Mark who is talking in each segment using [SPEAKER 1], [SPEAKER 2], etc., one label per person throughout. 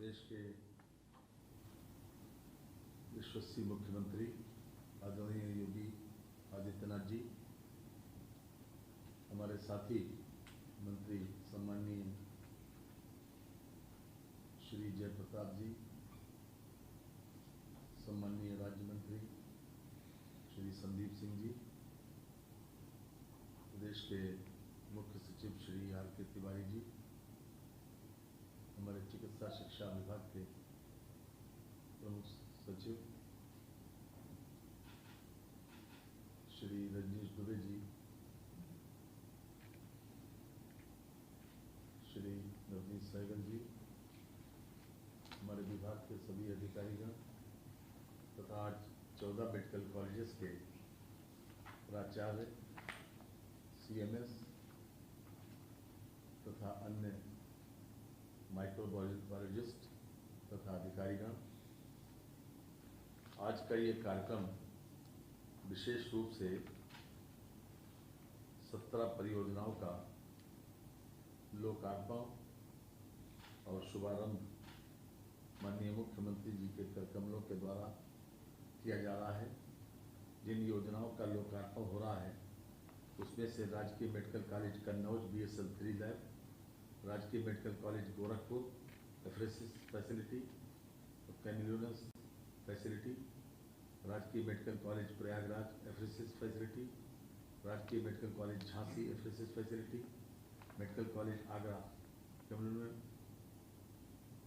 [SPEAKER 1] प्रदेश के विश्वसनीय मुख्यमंत्री आदरणीय योगी आदित्यनाथ जी, हमारे साथी मंत्री सम्माननीय श्री जयप्रताप जी, सम्माननीय राज्य मंत्री श्री संदीप सिंह जी, प्रदेश के मुख्य सचिव श्री आर के तिवारी जी, हमारे चिकित्सा शिक्षा विभाग के प्रमुख सचिव श्री रजनीश दुबे जी, श्री नवनीत सहगल जी, हमारे विभाग के सभी अधिकारीगण तथा आज 14 मेडिकल कॉलेजेस के प्राचार्य, CMS तथा अन्य माइक्रोबायोलॉजिस्ट तथा अधिकारीगण, आज का ये कार्यक्रम विशेष रूप से 17 परियोजनाओं का लोकार्पण और शुभारंभ माननीय मुख्यमंत्री जी के कर कमलों के द्वारा किया जा रहा है। जिन योजनाओं का लोकार्पण हो रहा है उसमें से राजकीय medical college Kannauj BSL 3 lab, राजकीय medical college Gorakhpur apheresis facility और कैमिलोनस फैसिलिटी, राजकीय medical college Prayagraj apheresis facility, राजकीय medical college Jhansi apheresis facility, medical college Agra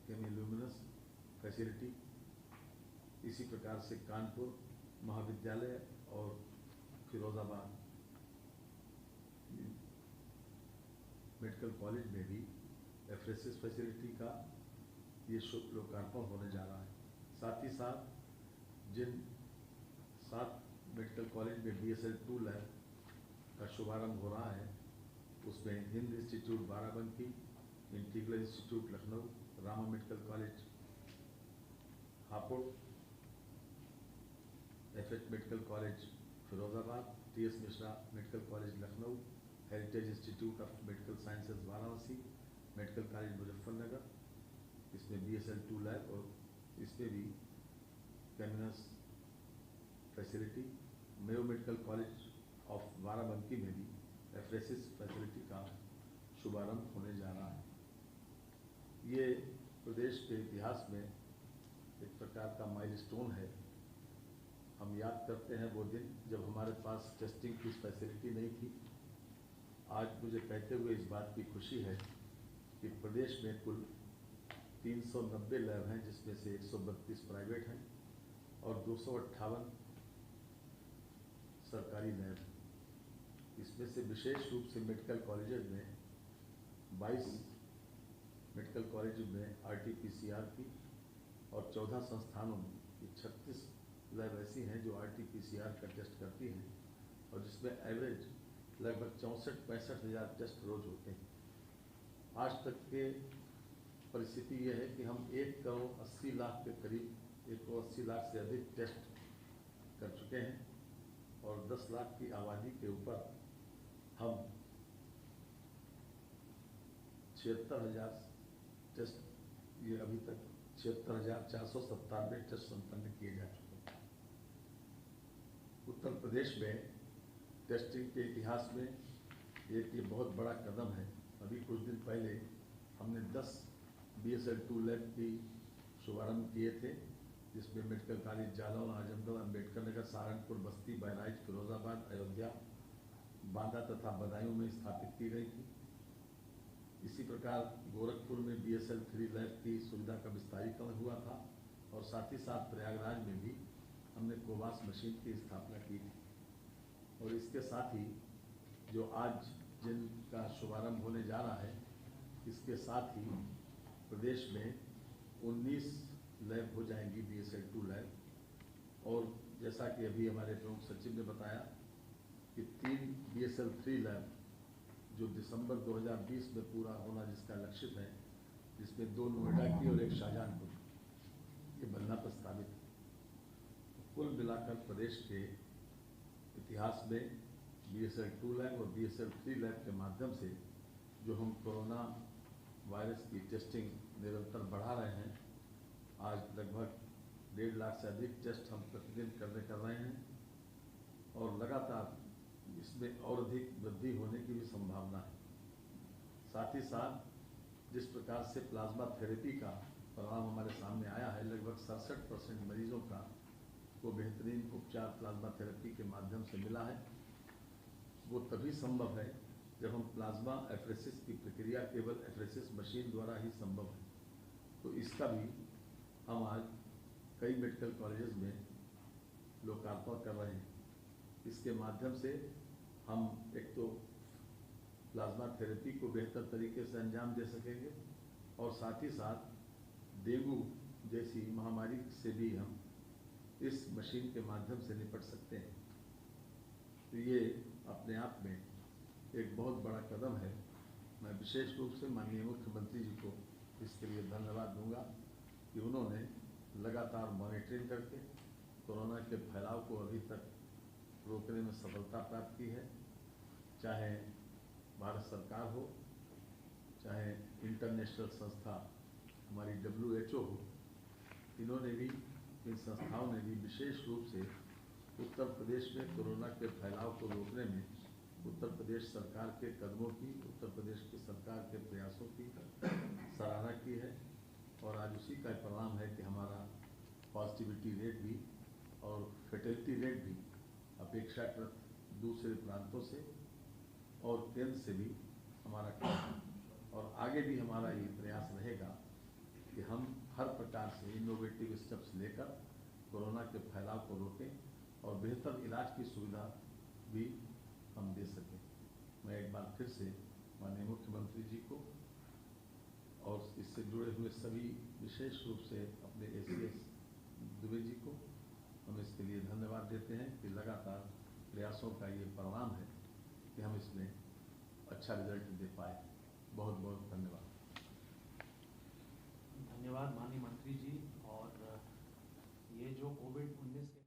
[SPEAKER 1] कैमिलोनस फैसिलिटी, इसी प्रकार से कानपुर महाविद्यालय और फिरोजाबाद मेडिकल कॉलेज में भी एफरेसिस फैसिलिटी का ये शुभ लोकार्पण होने जा रहा है। साथ ही साथ जिन 7 मेडिकल कॉलेज में BSL 2 लैब का शुभारंभ हो रहा है उसमें Hind institute Barabanki, integral institute Lucknow, Rama medical college Hapur, FH medical college Firozabad, TS Mishra medical college Lucknow, heritage institute of medical sciences Varanasi, medical college Muzaffarnagar, इसमें BSL 2 लैब और इसमें भी कैमिनस facility, Mayo medical college of Barabanki में भी एफरेसिस फैसिलिटी का शुभारंभ होने जा रहा है। ये प्रदेश के इतिहास में एक प्रकार का माइलस्टोन है। हम याद करते हैं वो दिन जब हमारे पास टेस्टिंग की फैसिलिटी नहीं थी। आज मुझे कहते हुए इस बात की खुशी है कि प्रदेश में कुल 390 लैब हैं, जिसमें से 132 प्राइवेट हैं और 258 सरकारी लैब। इसमें से विशेष रूप से मेडिकल कॉलेजेस में 22 मेडिकल कॉलेज में RT-PCR की और 14 संस्थानों में 36 लैब ऐसी हैं जो RT-PCR का टेस्ट करती हैं और जिसमें एवरेज लगभग 64-65 हज़ार टेस्ट रोज होते हैं। आज तक के परिस्थिति यह है कि हम 1 करोड़ 80 लाख के करीब 1 करोड़ 80 लाख से अधिक टेस्ट कर चुके हैं और 10 लाख की आबादी के ऊपर हम 76,000 टेस्ट, ये अभी तक 76,497 टेस्ट संपन्न किए जा चुके हैं। उत्तर प्रदेश में टेस्टिंग के इतिहास में एक ये बहुत बड़ा कदम है। अभी कुछ दिन पहले हमने 10 BSL 2 लैब की शुभारंभ किए थे, जिसमें मेडिकल कॉलेज जालौन, आजमगढ़, अम्बेडकर नगर, सहारनपुर, बस्ती, बहराइच, फिरोजाबाद, अयोध्या, बांदा तथा बदायूं में स्थापित की गई थी। इसी प्रकार गोरखपुर में BSL 3 लैब की सुविधा का विस्तारीकरण हुआ था और साथ ही साथ प्रयागराज में भी हमने कोवास मशीन की स्थापना की थी। और इसके साथ ही जो आज जिनका शुभारंभ होने जा रहा है, इसके साथ ही प्रदेश में 19 लैब हो जाएंगी BSL 2 लैब। और जैसा कि अभी हमारे प्रमुख सचिव ने बताया कि 3 BSL 3 लैब जो दिसंबर 2020 में पूरा होना जिसका लक्षित है, जिसमें 2 नोएडा की और 1 शाहजहानपुर ये बनना प्रस्तावित है। कुल मिलाकर प्रदेश के इतिहास में BSL 2 लैब और BSL 3 लैब के माध्यम से जो हम कोरोना वायरस की टेस्टिंग निरंतर बढ़ा रहे हैं, आज लगभग 1.5 लाख से अधिक टेस्ट हम प्रतिदिन कर रहे हैं और लगातार इसमें और अधिक वृद्धि होने की भी संभावना है। साथ ही साथ जिस प्रकार से प्लाज्मा थेरेपी का परिणाम हमारे सामने आया है, लगभग 67% मरीजों का को बेहतरीन उपचार प्लाज्मा थेरेपी के माध्यम से मिला है। वो तभी संभव है जब हम प्लाज्मा एफरेसिस की प्रक्रिया केवल एफरेसिस मशीन द्वारा ही संभव है। तो इसका भी हम आज कई मेडिकल कॉलेजेस में लोकार्पण कर रहे हैं। इसके माध्यम से हम एक तो प्लाज्मा थेरेपी को बेहतर तरीके से अंजाम दे सकेंगे और साथ ही साथ डेंगू जैसी महामारी से भी हम इस मशीन के माध्यम से निपट सकते हैं। तो ये अपने आप में एक बहुत बड़ा कदम है। मैं विशेष रूप से माननीय मुख्यमंत्री जी को इसके लिए धन्यवाद दूंगा कि उन्होंने लगातार मॉनिटरिंग करके कोरोना के फैलाव को अभी तक रोकने में सफलता प्राप्त की है। चाहे भारत सरकार हो, चाहे इंटरनेशनल संस्था हमारी WHO हो, इन्होंने भी, इन संस्थाओं ने भी विशेष रूप से उत्तर प्रदेश में कोरोना के फैलाव को रोकने में उत्तर प्रदेश सरकार के कदमों की, उत्तर प्रदेश की सरकार के प्रयासों की सराहना की है। और आज उसी का परिणाम है कि हमारा पॉजिटिविटी रेट भी और फर्टिलिटी रेट भी अपेक्षाकृत दूसरे प्रांतों से और केंद्र से भी हमारा कम है। और आगे भी हमारा ये प्रयास रहेगा कि हम हर प्रकार से इनोवेटिव स्टेप्स लेकर कोरोना के फैलाव को रोकें और बेहतर इलाज की सुविधा भी हम दे सकें। मैं एक बार फिर से माननीय मुख्यमंत्री जी को और इससे जुड़े हुए सभी, विशेष रूप से अपने ACS दुबे जी को हम इसके लिए धन्यवाद देते हैं कि लगातार प्रयासों का ये परिणाम है कि हम इसमें अच्छा रिजल्ट दे पाए। बहुत बहुत धन्यवाद।
[SPEAKER 2] धन्यवाद माननीय मंत्री जी। और ये जो कोविड-19 के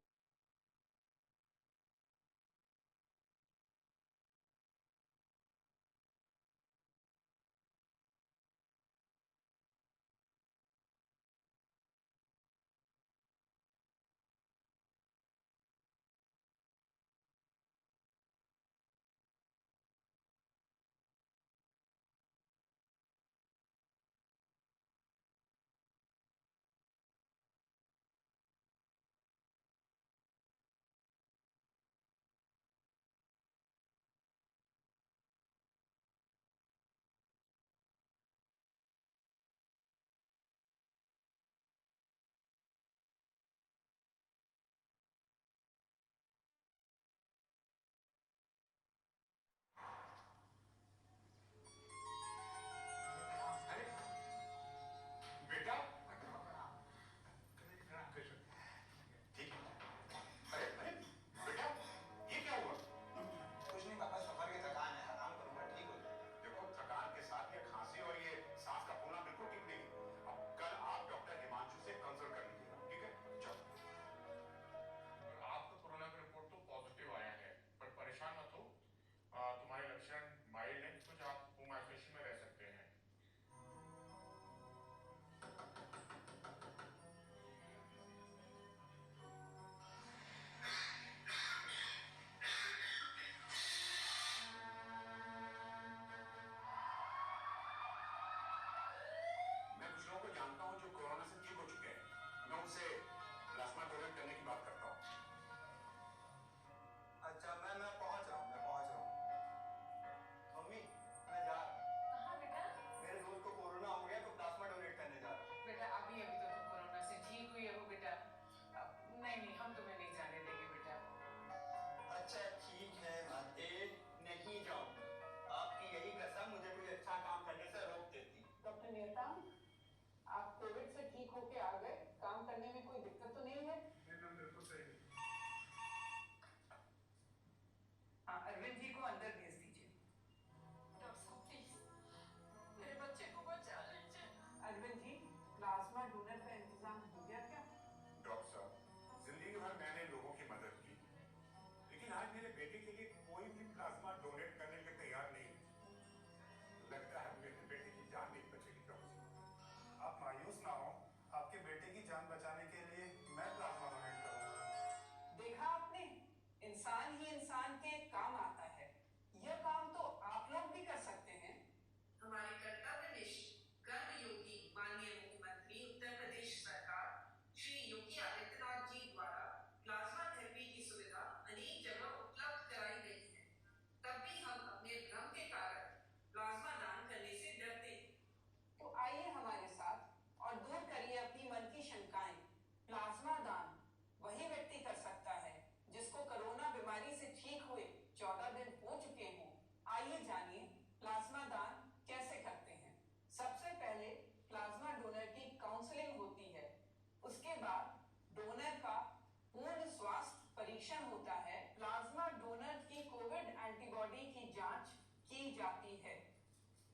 [SPEAKER 3] परीक्षण होता है, प्लाज्मा डोनर की कोविड एंटीबॉडी की जांच की जाती है।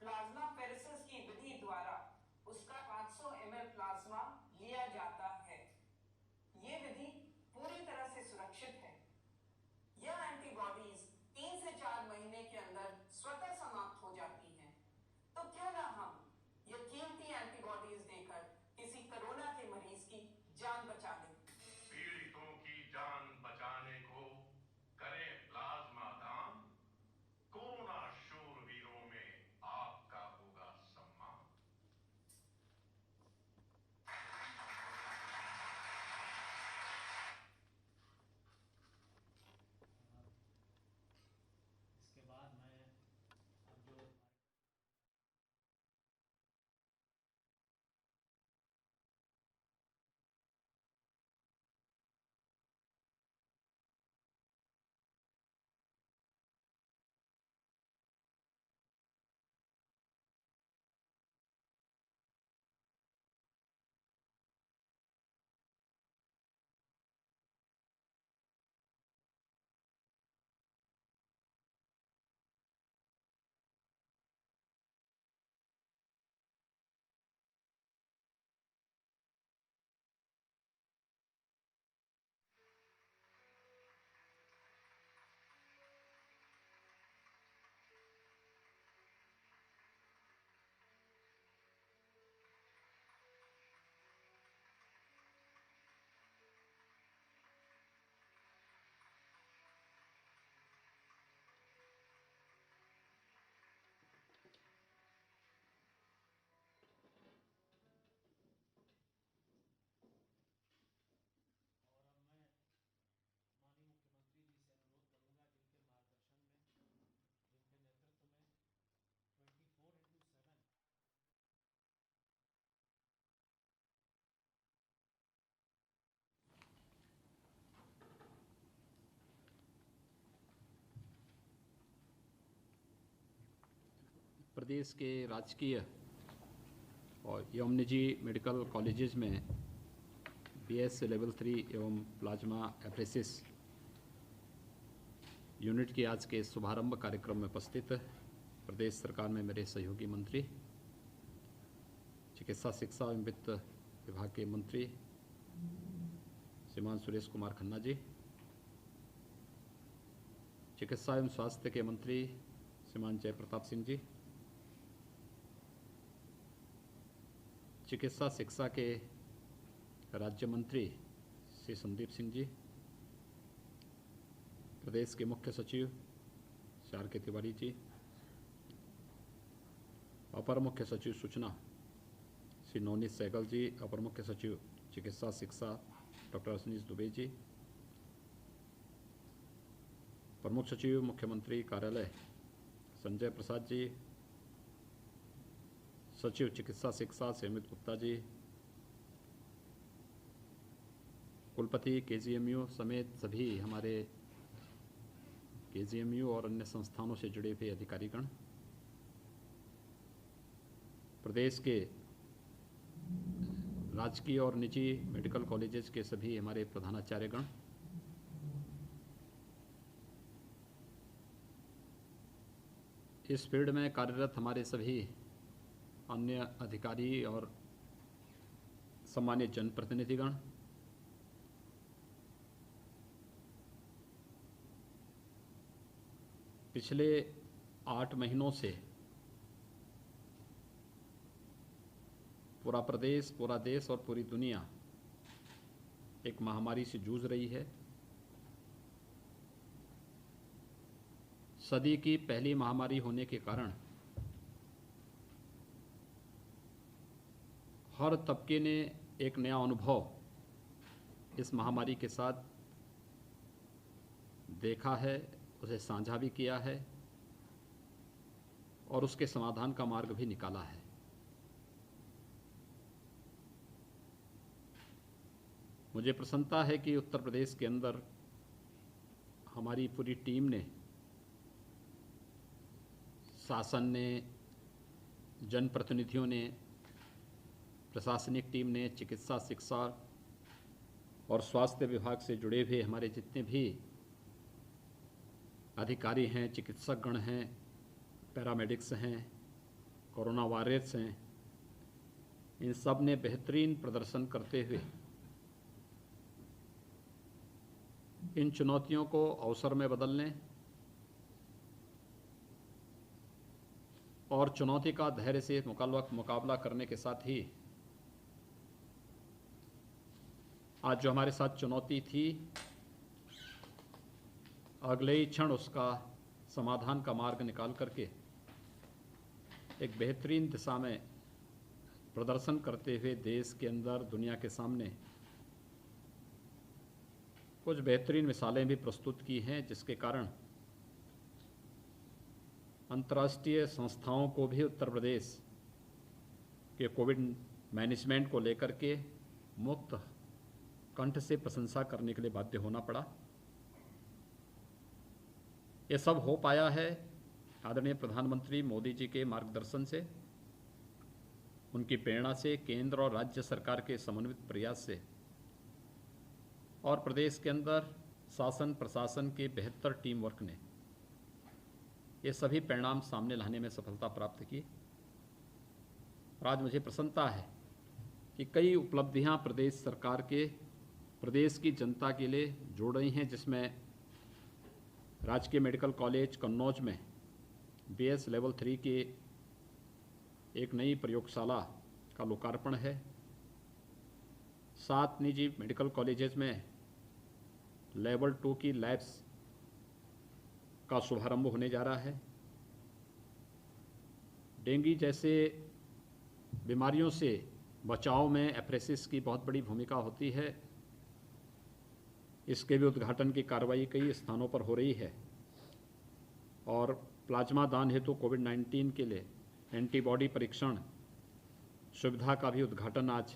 [SPEAKER 3] प्लाज्मा फेरेसिस की विधि द्वारा उसका 500 ml प्लाज्मा लिया जाता है। ये विधि पूरी तरह से सुरक्षित है। यह एंटीबॉडीज 3 से 4 महीने के अंदर स्वतः समाप्त हो जाती हैं। तो क्यों ना हम ये कीमती एंटीबॉडीज देकर किसी कोरोना के मरीज की जान बचा लें।
[SPEAKER 4] पीड़ितों की जान बचाने को करें प्लाज्मा दान। कोरोना शूरवीरों में आपका होगा सम्मान।
[SPEAKER 2] इसके बाद मैं अब जो और अब मैं माननीय मुख्यमंत्री जी से अनुरोध करूंगा जिनके मार्गदर्शन में, जिनके नेतृत्व में 24/7
[SPEAKER 5] प्रदेश के राजकीय और एवं निजी मेडिकल कॉलेजेस में BS लेवल 3 एवं प्लाज्मा एफरेसिस यूनिट की आज के शुभारंभ कार्यक्रम में उपस्थित प्रदेश सरकार में मेरे सहयोगी मंत्री, चिकित्सा शिक्षा एवं वित्त विभाग के मंत्री श्रीमान सुरेश कुमार खन्ना जी, चिकित्सा एवं स्वास्थ्य के मंत्री श्रीमान जयप्रताप सिंह जी, चिकित्सा शिक्षा के राज्य मंत्री श्री संदीप सिंह जी, प्रदेश के मुख्य सचिव श्री आर के तिवारी जी, अपर मुख्य सचिव सूचना श्री नवनीत सहगल जी, अपर मुख्य सचिव चिकित्सा शिक्षा डॉक्टर अशनीश दुबे जी, प्रमुख सचिव मुख्यमंत्री कार्यालय संजय प्रसाद जी, सचिव चिकित्सा शिक्षा सेमित गुप्ता जी, कुलपति KGMU समेत सभी हमारे KGMU और अन्य संस्थानों से जुड़े हुए अधिकारीगण, प्रदेश के राजकीय और निजी मेडिकल कॉलेजेस के सभी हमारे प्रधानाचार्यगण, इस फील्ड में कार्यरत हमारे सभी अन्य अधिकारी और सम्मानित जनप्रतिनिधिगण, पिछले 8 महीनों से पूरा प्रदेश, पूरा देश और पूरी दुनिया एक महामारी से जूझ रही है। सदी की पहली महामारी होने के कारण हर तबके ने एक नया अनुभव इस महामारी के साथ देखा है, उसे साझा भी किया है और उसके समाधान का मार्ग भी निकाला है। मुझे प्रसन्नता है कि उत्तर प्रदेश के अंदर हमारी पूरी टीम ने, शासन ने, जनप्रतिनिधियों ने, प्रशासनिक टीम ने, चिकित्सा शिक्षा और स्वास्थ्य विभाग से जुड़े हुए हमारे जितने भी अधिकारी हैं, चिकित्सकगण हैं, पैरामेडिक्स हैं, कोरोना वॉरियर्स हैं, इन सब ने बेहतरीन प्रदर्शन करते हुए इन चुनौतियों को अवसर में बदलने और चुनौती का धैर्य से मुकाबला करने के साथ ही आज जो हमारे साथ चुनौती थी, अगले ही क्षण उसका समाधान का मार्ग निकाल करके एक बेहतरीन दिशा में प्रदर्शन करते हुए देश के अंदर, दुनिया के सामने कुछ बेहतरीन मिसालें भी प्रस्तुत की हैं, जिसके कारण अंतर्राष्ट्रीय संस्थाओं को भी उत्तर प्रदेश के कोविड मैनेजमेंट को लेकर के मुक्त कंठ से प्रशंसा करने के लिए बाध्य होना पड़ा। ये सब हो पाया है आदरणीय प्रधानमंत्री मोदी जी के मार्गदर्शन से, उनकी प्रेरणा से, केंद्र और राज्य सरकार के समन्वित प्रयास से और प्रदेश के अंदर शासन प्रशासन के बेहतर टीम वर्क ने ये सभी परिणाम सामने लाने में सफलता प्राप्त की। और आज मुझे प्रसन्नता है कि कई उपलब्धियां प्रदेश सरकार के प्रदेश की जनता के लिए जोड़ रही हैं, जिसमें राजकीय मेडिकल कॉलेज कन्नौज में BS लेवल 3 की एक नई प्रयोगशाला का लोकार्पण है। 7 निजी मेडिकल कॉलेजेस में लेवल 2 की लैब्स का शुभारंभ होने जा रहा है। डेंगू जैसे बीमारियों से बचाव में एप्रेसिस की बहुत बड़ी भूमिका होती है। इसके भी उद्घाटन की कार्रवाई कई स्थानों पर हो रही है और प्लाज्मा दान हेतु कोविड-19 के लिए एंटीबॉडी परीक्षण सुविधा का भी उद्घाटन आज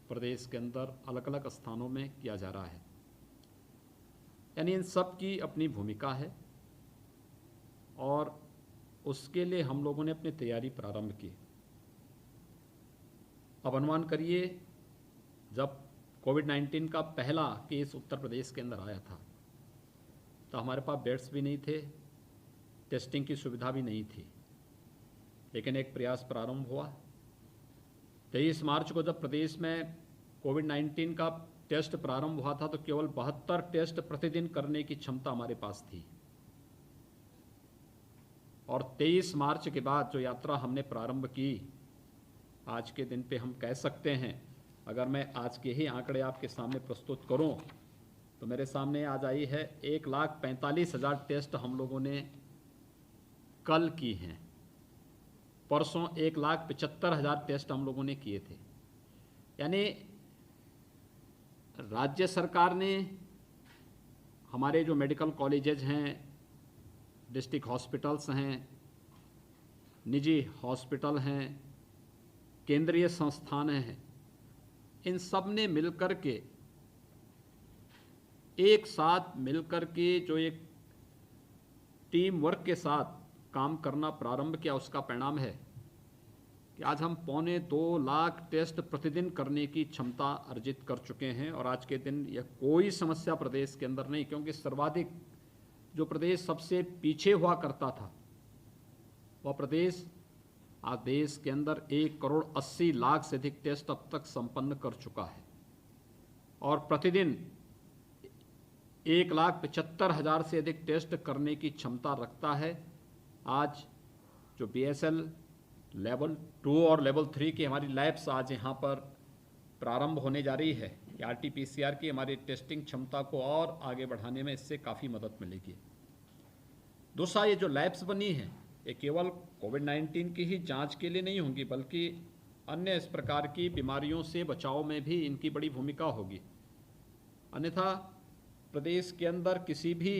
[SPEAKER 5] प्रदेश के अंदर अलग अलग स्थानों में किया जा रहा है। यानी इन सब की अपनी भूमिका है और उसके लिए हम लोगों ने अपनी तैयारी प्रारंभ की। अब अनुमान करिए, जब कोविड-19 का पहला केस उत्तर प्रदेश के अंदर आया था तो हमारे पास बेड्स भी नहीं थे, टेस्टिंग की सुविधा भी नहीं थी, लेकिन एक प्रयास प्रारंभ हुआ। 23 मार्च को जब प्रदेश में कोविड-19 का टेस्ट प्रारंभ हुआ था तो केवल 72 टेस्ट प्रतिदिन करने की क्षमता हमारे पास थी और 23 मार्च के बाद जो यात्रा हमने प्रारंभ की, आज के दिन पे हम कह सकते हैं, अगर मैं आज के ही आंकड़े आपके सामने प्रस्तुत करूं तो मेरे सामने आज आई है 1,45,000 टेस्ट हम लोगों ने कल की हैं। परसों 1,75,000 टेस्ट हम लोगों ने किए थे। यानी राज्य सरकार ने हमारे जो मेडिकल कॉलेजेज हैं, डिस्ट्रिक्ट हॉस्पिटल्स हैं, निजी हॉस्पिटल हैं, केंद्रीय संस्थान हैं, इन सब ने मिलकर के एक साथ मिलकर के जो एक टीम वर्क के साथ काम करना प्रारंभ किया, उसका परिणाम है कि आज हम 2.25 लाख टेस्ट प्रतिदिन करने की क्षमता अर्जित कर चुके हैं। और आज के दिन यह कोई समस्या प्रदेश के अंदर नहीं, क्योंकि सर्वाधिक जो प्रदेश सबसे पीछे हुआ करता था वह प्रदेश आज देश के अंदर 1,80,00,000 से अधिक टेस्ट अब तक संपन्न कर चुका है और प्रतिदिन 1,75,000 से अधिक टेस्ट करने की क्षमता रखता है। आज जो BSL लेवल 2 और लेवल 3 की हमारी लैब्स आज यहाँ पर प्रारंभ होने जा रही है, RT-PCR की हमारी टेस्टिंग क्षमता को और आगे बढ़ाने में इससे काफ़ी मदद मिलेगी। दूसरा, ये जो लैब्स बनी हैं ये केवल कोविड-19 की ही जांच के लिए नहीं होंगी, बल्कि अन्य इस प्रकार की बीमारियों से बचाव में भी इनकी बड़ी भूमिका होगी। अन्यथा प्रदेश के अंदर किसी भी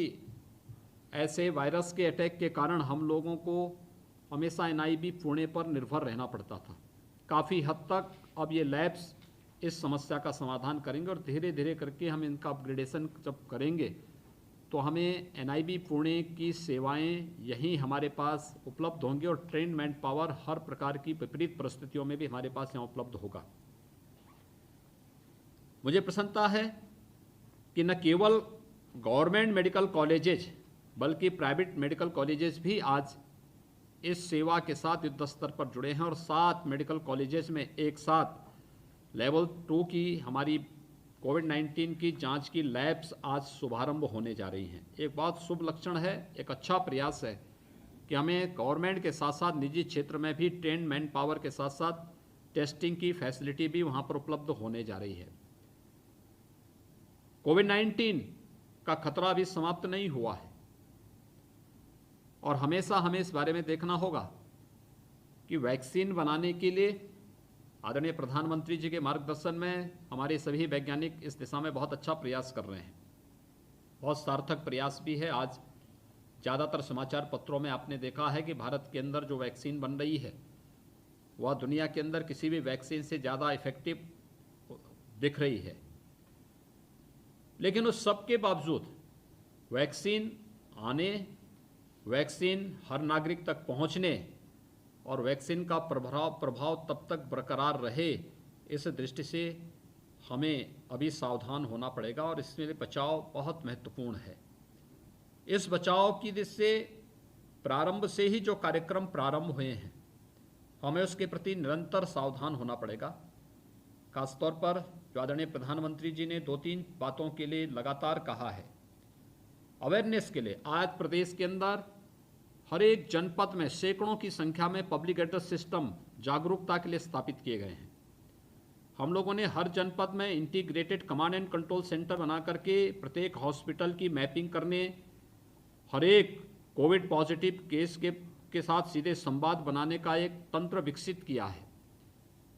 [SPEAKER 5] ऐसे वायरस के अटैक के कारण हम लोगों को हमेशा NIB पुणे पर निर्भर रहना पड़ता था। काफ़ी हद तक अब ये लैब्स इस समस्या का समाधान करेंगे और धीरे धीरे करके हम इनका अपग्रेडेशन जब करेंगे तो हमें NIB पुणे की सेवाएं यहीं हमारे पास उपलब्ध होंगी और ट्रेन मैन पावर हर प्रकार की विपरीत परिस्थितियों में भी हमारे पास यहाँ उपलब्ध होगा। मुझे प्रसन्नता है कि न केवल गवर्नमेंट मेडिकल कॉलेजेज बल्कि प्राइवेट मेडिकल कॉलेजेस भी आज इस सेवा के साथ युद्ध स्तर पर जुड़े हैं और 7 मेडिकल कॉलेजेस में एक साथ लेवल 2 की हमारी कोविड-19 की जांच की लैब्स आज शुभारंभ होने जा रही हैं। एक बहुत शुभ लक्षण है, एक अच्छा प्रयास है कि हमें गवर्नमेंट के साथ साथ निजी क्षेत्र में भी ट्रेंड मैन पावर के साथ साथ टेस्टिंग की फैसिलिटी भी वहाँ पर उपलब्ध होने जा रही है। कोविड-19 का खतरा अभी समाप्त नहीं हुआ है और हमेशा हमें इस बारे में देखना होगा कि वैक्सीन बनाने के लिए आदरणीय प्रधानमंत्री जी के मार्गदर्शन में हमारे सभी वैज्ञानिक इस दिशा में बहुत अच्छा प्रयास कर रहे हैं। बहुत सार्थक प्रयास भी है। आज ज़्यादातर समाचार पत्रों में आपने देखा है कि भारत के अंदर जो वैक्सीन बन रही है वह दुनिया के अंदर किसी भी वैक्सीन से ज़्यादा इफेक्टिव दिख रही है। लेकिन उस सब के बावजूद वैक्सीन आने, वैक्सीन हर नागरिक तक पहुंचने और वैक्सीन का प्रभाव तब तक बरकरार रहे, इस दृष्टि से हमें अभी सावधान होना पड़ेगा और इसमें बचाव बहुत महत्वपूर्ण है। इस बचाव की दृष्टि से प्रारंभ से ही जो कार्यक्रम प्रारंभ हुए हैं हमें उसके प्रति निरंतर सावधान होना पड़ेगा। खासतौर पर जो आदरणीय प्रधानमंत्री जी ने 2-3 बातों के लिए लगातार कहा है। अवेयरनेस के लिए आज प्रदेश के अंदर हर एक जनपद में सैकड़ों की संख्या में पब्लिक एड्रेस सिस्टम जागरूकता के लिए स्थापित किए गए हैं। हम लोगों ने हर जनपद में integrated command and control centre बना करके प्रत्येक हॉस्पिटल की मैपिंग करने, हर एक कोविड पॉजिटिव केस के साथ सीधे संवाद बनाने का एक तंत्र विकसित किया है।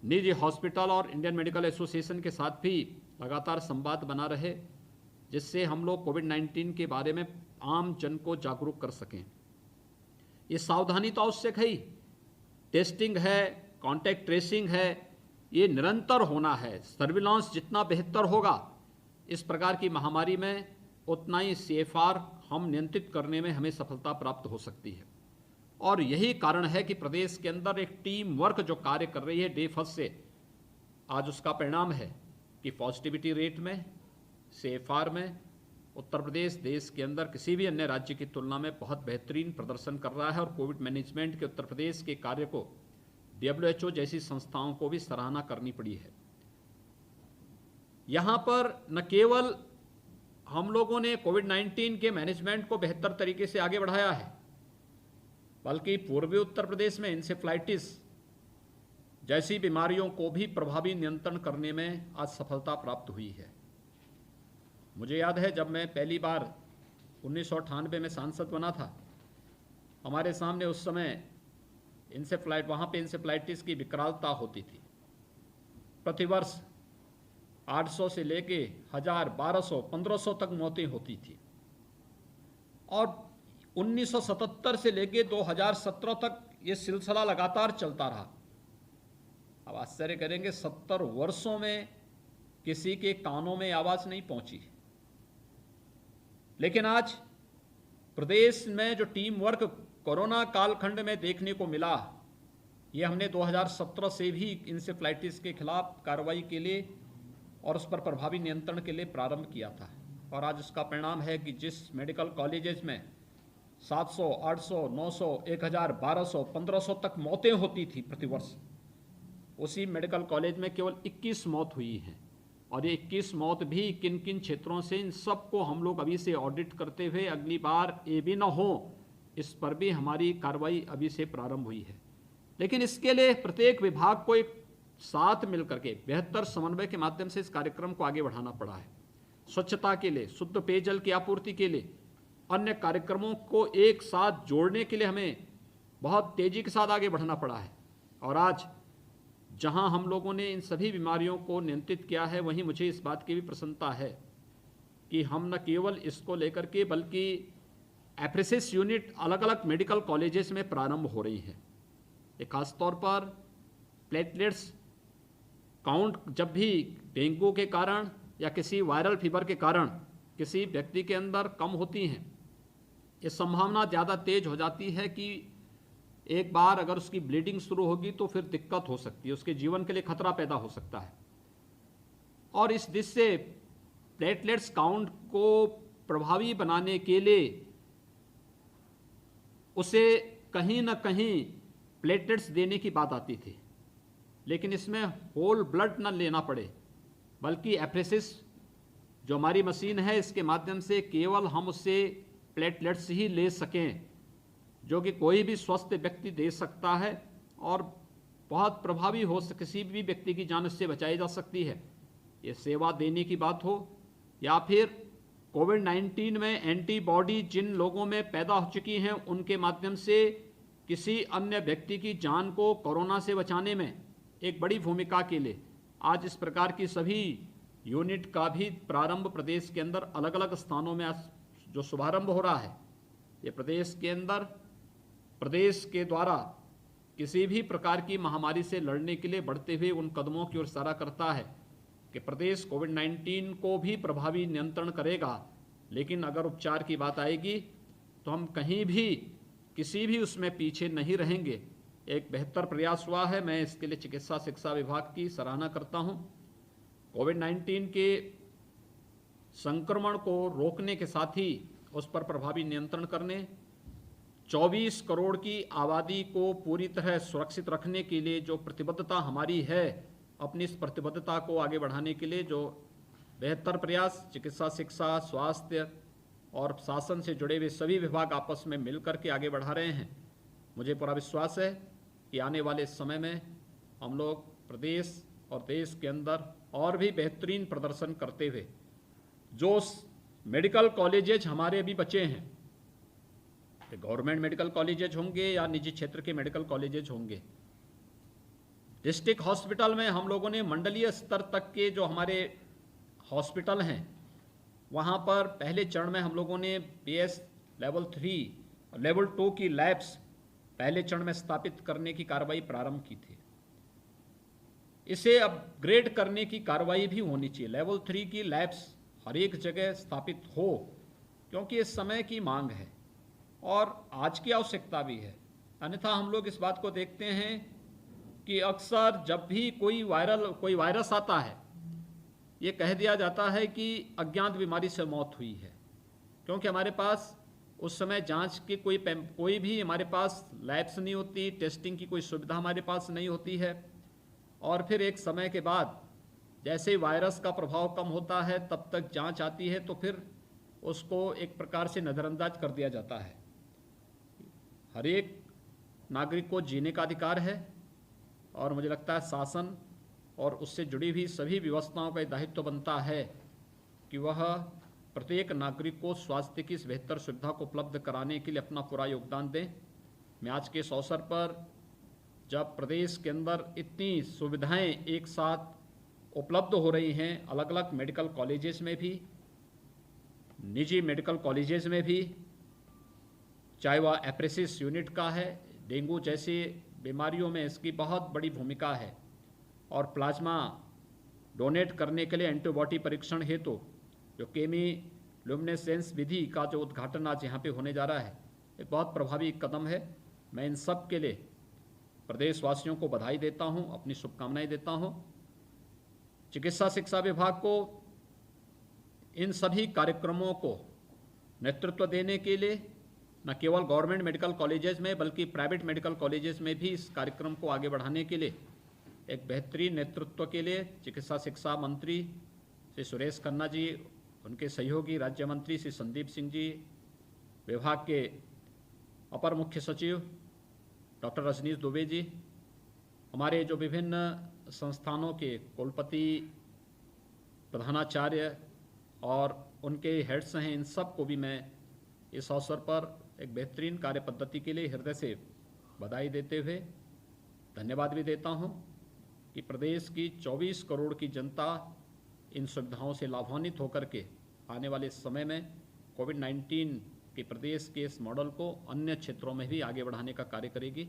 [SPEAKER 5] निजी हॉस्पिटल और इंडियन मेडिकल एसोसिएशन के साथ भी लगातार संवाद बना रहे, जिससे हम लोग कोविड-19 के बारे में आम जन को जागरूक कर सकें। ये सावधानी तो आवश्यक है ही, टेस्टिंग है, कॉन्टैक्ट ट्रेसिंग है, ये निरंतर होना है। सर्विलांस जितना बेहतर होगा इस प्रकार की महामारी में, उतना ही CFR हम नियंत्रित करने में हमें सफलता प्राप्त हो सकती है। और यही कारण है कि प्रदेश के अंदर एक टीम वर्क जो कार्य कर रही है डे फर्स्ट से, आज उसका परिणाम है कि पॉजिटिविटी रेट में, CFR में उत्तर प्रदेश देश के अंदर किसी भी अन्य राज्य की तुलना में बहुत बेहतरीन प्रदर्शन कर रहा है और कोविड मैनेजमेंट के उत्तर प्रदेश के कार्य को WHO जैसी संस्थाओं को भी सराहना करनी पड़ी है। यहाँ पर न केवल हम लोगों ने कोविड-19 के मैनेजमेंट को बेहतर तरीके से आगे बढ़ाया है, बल्कि पूर्वी उत्तर प्रदेश में इंसेफ्लाइटिस जैसी बीमारियों को भी प्रभावी नियंत्रण करने में आज सफलता प्राप्त हुई है। मुझे याद है जब मैं पहली बार 1998 में सांसद बना था, हमारे सामने उस समय वहाँ पे इंसेफ्लाइटिस की विकरालता होती थी। प्रतिवर्ष 800 से लेके 1000, 1200, 1500 तक मौतें होती थी और 1977 से लेके 2017 तक ये सिलसिला लगातार चलता रहा। अब आश्चर्य करेंगे, 70 वर्षों में किसी के कानों में आवाज नहीं पहुंची। लेकिन आज प्रदेश में जो टीम वर्क कोरोना कालखंड में देखने को मिला, ये हमने 2017 से भी इंसेफ्लाइटिस के खिलाफ कार्रवाई के लिए और उस पर प्रभावी नियंत्रण के लिए प्रारंभ किया था। और आज उसका परिणाम है कि जिस मेडिकल कॉलेजेस में 700, 800, 900, 1000, 1200, 1500 तक मौतें होती थी प्रतिवर्ष, उसी मेडिकल कॉलेज में केवल 21 मौत हुई हैं। और ये 21 मौत भी किन किन क्षेत्रों से, इन सबको हम लोग अभी से ऑडिट करते हुए अगली बार ये भी ना हो, इस पर भी हमारी कार्रवाई अभी से प्रारंभ हुई है। लेकिन इसके लिए प्रत्येक विभाग को एक साथ मिलकर के बेहतर समन्वय के माध्यम से इस कार्यक्रम को आगे बढ़ाना पड़ा है। स्वच्छता के लिए, शुद्ध पेयजल की आपूर्ति के लिए, अन्य कार्यक्रमों को एक साथ जोड़ने के लिए हमें बहुत तेजी के साथ आगे बढ़ना पड़ा है। और आज जहां हम लोगों ने इन सभी बीमारियों को नियंत्रित किया है, वहीं मुझे इस बात की भी प्रसन्नता है कि हम न केवल इसको लेकर के बल्कि एप्रेसिस यूनिट अलग अलग मेडिकल कॉलेजेस में प्रारंभ हो रही है। एक खासतौर पर प्लेटलेट्स काउंट जब भी डेंगू के कारण या किसी वायरल फीवर के कारण किसी व्यक्ति के अंदर कम होती हैं, ये संभावना ज़्यादा तेज हो जाती है कि एक बार अगर उसकी ब्लीडिंग शुरू होगी तो फिर दिक्कत हो सकती है, उसके जीवन के लिए खतरा पैदा हो सकता है। और इस दिशा से प्लेटलेट्स काउंट को प्रभावी बनाने के लिए उसे कहीं ना कहीं प्लेटलेट्स देने की बात आती थी, लेकिन इसमें होल ब्लड न लेना पड़े, बल्कि एफरेसिस जो हमारी मशीन है इसके माध्यम से केवल हम उससे प्लेटलेट्स ही ले सकें, जो कि कोई भी स्वस्थ व्यक्ति दे सकता है और बहुत प्रभावी हो, किसी भी व्यक्ति की जान उससे बचाई जा सकती है। ये सेवा देने की बात हो या फिर कोविड-19 में एंटीबॉडी जिन लोगों में पैदा हो चुकी हैं उनके माध्यम से किसी अन्य व्यक्ति की जान को कोरोना से बचाने में एक बड़ी भूमिका के लिए आज इस प्रकार की सभी यूनिट का भी प्रारंभ प्रदेश के अंदर अलग अलग स्थानों में आज जो शुभारंभ हो रहा है, ये प्रदेश के अंदर प्रदेश के द्वारा किसी भी प्रकार की महामारी से लड़ने के लिए बढ़ते हुए उन कदमों की ओर इशारा करता है कि प्रदेश कोविड-19 को भी प्रभावी नियंत्रण करेगा, लेकिन अगर उपचार की बात आएगी तो हम कहीं भी किसी भी उसमें पीछे नहीं रहेंगे। एक बेहतर प्रयास हुआ है, मैं इसके लिए चिकित्सा शिक्षा विभाग की सराहना करता हूं। कोविड-19 के संक्रमण को रोकने के साथ ही उस पर प्रभावी नियंत्रण करने, 24 करोड़ की आबादी को पूरी तरह सुरक्षित रखने के लिए जो प्रतिबद्धता हमारी है, अपनी इस प्रतिबद्धता को आगे बढ़ाने के लिए जो बेहतर प्रयास चिकित्सा शिक्षा, स्वास्थ्य और शासन से जुड़े हुए सभी विभाग आपस में मिलकर के आगे बढ़ा रहे हैं, मुझे पूरा विश्वास है कि आने वाले समय में हम लोग प्रदेश और देश के अंदर और भी बेहतरीन प्रदर्शन करते हुए जो मेडिकल कॉलेजेज हमारे अभी बचे हैं, गवर्नमेंट मेडिकल कॉलेजेज होंगे या निजी क्षेत्र के मेडिकल कॉलेजेज होंगे, डिस्ट्रिक्ट हॉस्पिटल में हम लोगों ने मंडलीय स्तर तक के जो हमारे हॉस्पिटल हैं वहाँ पर पहले चरण में हम लोगों ने BS लेवल 3 और लेवल 2 की लैब्स पहले चरण में स्थापित करने की कार्रवाई प्रारंभ की थी। इसे अपग्रेड करने की कार्रवाई भी होनी चाहिए, लेवल 3 की लैब्स हर एक जगह स्थापित हो, क्योंकि इस समय की मांग है और आज की आवश्यकता भी है। अन्यथा हम लोग इस बात को देखते हैं कि अक्सर जब भी कोई वायरस आता है, ये कह दिया जाता है कि अज्ञात बीमारी से मौत हुई है, क्योंकि हमारे पास उस समय जांच की कोई भी हमारे पास लैब्स नहीं होती, टेस्टिंग की कोई सुविधा हमारे पास नहीं होती है। और फिर एक समय के बाद जैसे ही वायरस का प्रभाव कम होता है तब तक जांच आती है तो फिर उसको एक प्रकार से नज़रअंदाज कर दिया जाता है। हर एक नागरिक को जीने का अधिकार है और मुझे लगता है शासन और उससे जुड़ी हुई सभी व्यवस्थाओं का दायित्व बनता है कि वह प्रत्येक नागरिक को स्वास्थ्य की इस बेहतर सुविधा को उपलब्ध कराने के लिए अपना पूरा योगदान दें। मैं आज के इस अवसर पर जब प्रदेश के अंदर इतनी सुविधाएं एक साथ उपलब्ध हो रही हैं, अलग अलग मेडिकल कॉलेजेस में भी, निजी मेडिकल कॉलेजेस में भी, चाहे वह एप्रेसिस यूनिट का है, डेंगू जैसी बीमारियों में इसकी बहुत बड़ी भूमिका है, और प्लाज्मा डोनेट करने के लिए एंटीबॉडी परीक्षण हेतु जो केमिलुमिनेसेंस विधि का जो उद्घाटन आज यहाँ पे होने जा रहा है, एक बहुत प्रभावी कदम है। मैं इन सब के लिए प्रदेशवासियों को बधाई देता हूँ, अपनी शुभकामनाएं देता हूँ। चिकित्सा शिक्षा विभाग को इन सभी कार्यक्रमों को नेतृत्व देने के लिए न केवल गवर्नमेंट मेडिकल कॉलेजेस में बल्कि प्राइवेट मेडिकल कॉलेजेस में भी इस कार्यक्रम को आगे बढ़ाने के लिए एक बेहतरीन नेतृत्व के लिए चिकित्सा शिक्षा मंत्री श्री सुरेश खन्ना जी, उनके सहयोगी राज्य मंत्री श्री संदीप सिंह जी, विभाग के अपर मुख्य सचिव डॉक्टर रजनीश दुबे जी, हमारे जो विभिन्न संस्थानों के कुलपति, प्रधानाचार्य और उनके हेड्स हैं, इन सब को भी मैं इस अवसर पर एक बेहतरीन कार्य पद्धति के लिए हृदय से बधाई देते हुए धन्यवाद भी देता हूं कि प्रदेश की 24 करोड़ की जनता इन सुविधाओं से लाभान्वित होकर के आने वाले समय में कोविड-19 के प्रदेश के इस मॉडल को अन्य क्षेत्रों में भी आगे बढ़ाने का कार्य करेगी।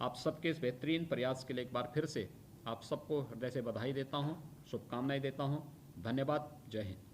[SPEAKER 5] आप सबके इस बेहतरीन प्रयास के लिए एक बार फिर से आप सबको हृदय से बधाई देता हूं, शुभकामनाएं देता हूं। धन्यवाद। जय हिंद।